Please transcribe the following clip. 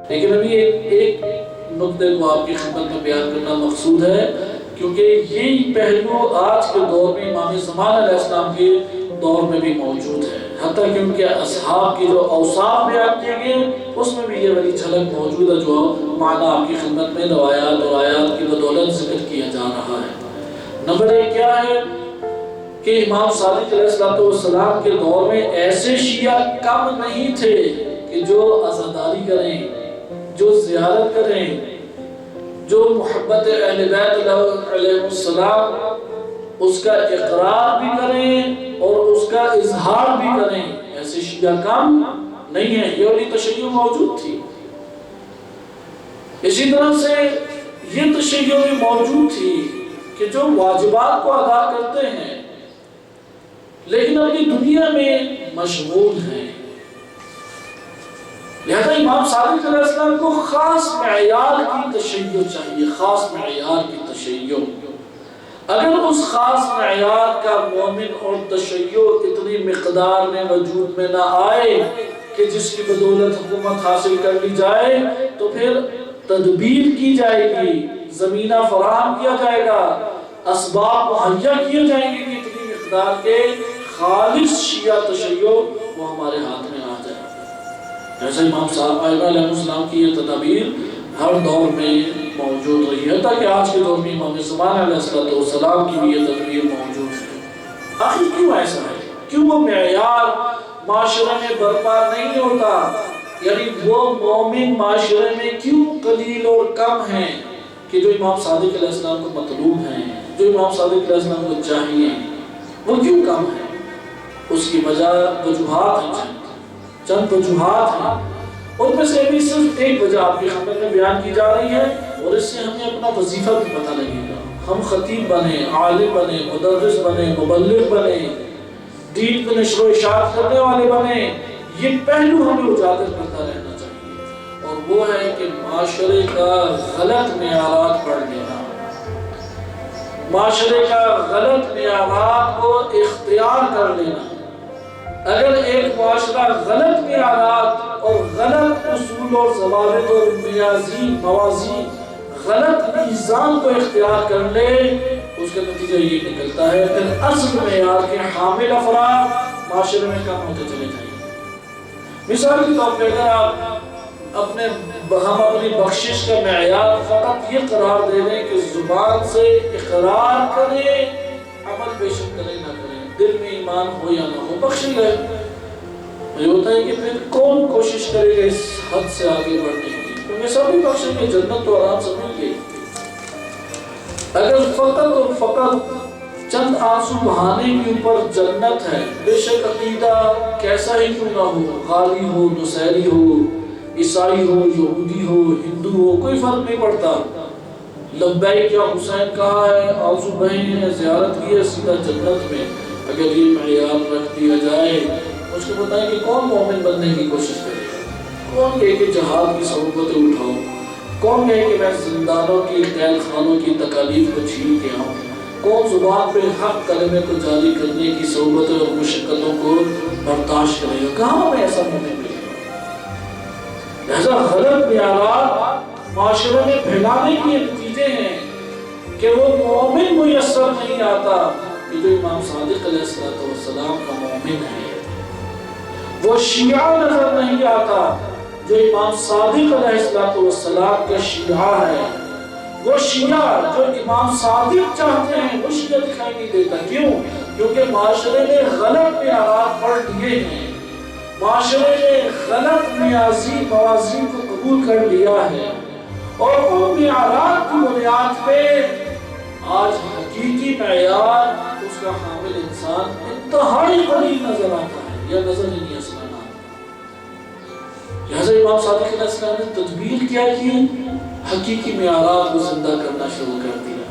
لیکن ابھی ایک نقطے کو آپ کی خدمت میں بیان کرنا مقصود ہے، کیونکہ یہی پہلو آج کے دور میں امام زمان علیہ السلام کے دور میں بھی موجود ہے، حتیٰ کہ ان کے اصحاب کی جو اوصاف بیان کیے گئے اس میں بھی یہ والی جھلک موجود ہے جو معنی آپ کی خدمت میں روایات اور آیات کی بدولت ذکر کیا جا رہا ہے۔ نمبر ایک کیا ہے کہ امام صادق علیہ السلام کے دور میں ایسے شیعہ کم نہیں تھے کہ جو عزاداری کریں، جو زیارت کریں، جو محبت اہل بیت علیہ السلام اس کا اقرار بھی کریں اور اس کا اظہار بھی کریں، ایسے شیعہ کم نہیں ہیں۔ یہ والی تشیع موجود تھی۔ اسی طرح سے یہ تشیع بھی موجود تھی کہ جو واجبات کو ادا کرتے ہیں لیکن اپنی دنیا میں مشغول ہیں، لہذا امام صادق علیہ السلام کو خاص معیار کی تشیع چاہیے، خاص معیار کی تشیع۔ اگر اس خاص معیار کا مومن اور تشیع اتنی مقدار میں وجود میں نہ آئے کہ جس کی بدولت حکومت حاصل کر لی جائے تو پھر تدبیر کی جائے گی، زمینہ فراہم کیا جائے گا، اسباب مہیا کیے جائیں گے کہ اتنی مقدار کے خالص شیعہ تشیع وہ ہمارے ہاتھ میں آ جائے۔ جیسے امام صاحب علیہ السلام کی یہ تدابیر ہر دور میں موجود رہی ہے، تاکہ آج کے دور میں امام زمان علیہ السلام کی بھی یہ تدبیر موجود ہے۔ آخر کیوں ایسا ہے؟ کیوں وہ معیار معاشرے میں برپا نہیں ہوتا؟ یعنی وہ مومن معاشرے میں کیوں قلیل اور کم ہیں کہ جو امام صادق علیہ السلام کو مطلوب ہیں، جو امام صادق علیہ السلام کو چاہیے، وہ کیوں کم ہیں؟ اس کی وجہ وجوہات ہیں، چند وجوہات ہیں، ان میں سے بھی صرف ایک وجہ آپ کی خدمت میں بیان کی جا رہی ہے، اور اس سے ہمیں اپنا وظیفہ بھی پتہ لگے گا۔ ہم خطیب بنے، عالم بنے، مدرس بنے، مبلغ بنے، دین کو نشر و اشاعت کرنے والے بنے، یہ پہلو ہمیں اجاگر کرتا رہنا چاہیے، اور وہ ہے کہ معاشرے کا غلط معیارات پڑھ لینا، معاشرے کا غلط معیارات کو اختیار کر لینا۔ اگر ایک معاشرہ غلط معیارات اور غلط اصول اور ضوابط اور موازین، غلط میزان کو اختیار کر لے، اس کا نتیجہ یہ نکلتا ہے کہ اصل معیار کے حامل افراد معاشرے میں کم ہوتے چلے جائیں۔ مثال کے طور پہ اگر ہم اپنی بخشش کا معیار فقط یہ قرار دے دیں کہ زبان سے اقرار کریں، عمل بیشک کریں نہ کریں، دل میں ایمان ہو یا نہ ہو، بخش گئے، یہ ہوتا ہے کہ پھر کون کوشش کرے گا اس حد سے آگے بڑھنے کی؟ کیونکہ سبھی بخشیں گے، جنت تو آرام سے مل گئی۔ اگر فقط اور فقط چند آنسو بہانے کے اوپر جنت ہے، بے شک عقیدہ کیسا ہی کیوں نہ ہو، غالی ہو، نصیری ہو، عیسائی ہو، یہودی ہو، ہندو ہو، کوئی فرق نہیں پڑتا، لبیک یا حسین کہا ہے، آنسو بہے ہیں، زیارت کی ہے، سیدھا جنت میں۔ اگر یہ معیار رکھ دیا جائے، اس کو بتائیں کہ کون مومن بننے کی کوشش کرے گا؟ کون کہے کہ جہاد کی صحبتیں اٹھاؤ؟ کون کہے کہ میں زندانوں کی، قید خانوں کی تکالیف کو چھین کے آؤں؟ کون زبان پہ حق کلمے کو جاری کرنے کی صحبتوں اور مشقتوں کو برداشت کرے گا؟ کہاں میں ایسا مومن ملے گا؟ لہذا غلط معیارات معاشرے میں پھیلانے کے نتیجے ہیں کہ وہ مومن میسر نہیں آتا کہ جو امام صادق علیہ السلام کا مومن ہے، وہ شیعہ نظر نہیں آتا جو امام صادق علیہ السلام کا شیعہ ہے، وہ شیعہ جو امام صادق چاہتے ہیں وہ شیعہ دکھائی نہیں دیتا۔ کیوں؟ کیونکہ معاشرے نے غلط معیارات پڑھ لیے ہیں، معاشرے نے غلط موازین کو قبول کر لیا ہے، اور ان معیارات کی بنیاد پہ آج حقیقی معیار اس کا حامل انسان انتہائی قریب نظر آتا ہے یا نظر ہی نہیں اصلاً آتا۔ لہذا امام صادق علیہ السلام نے تدبیر کیا کی؟ حقیقی معیارات کو زندہ کرنا شروع کر دیا۔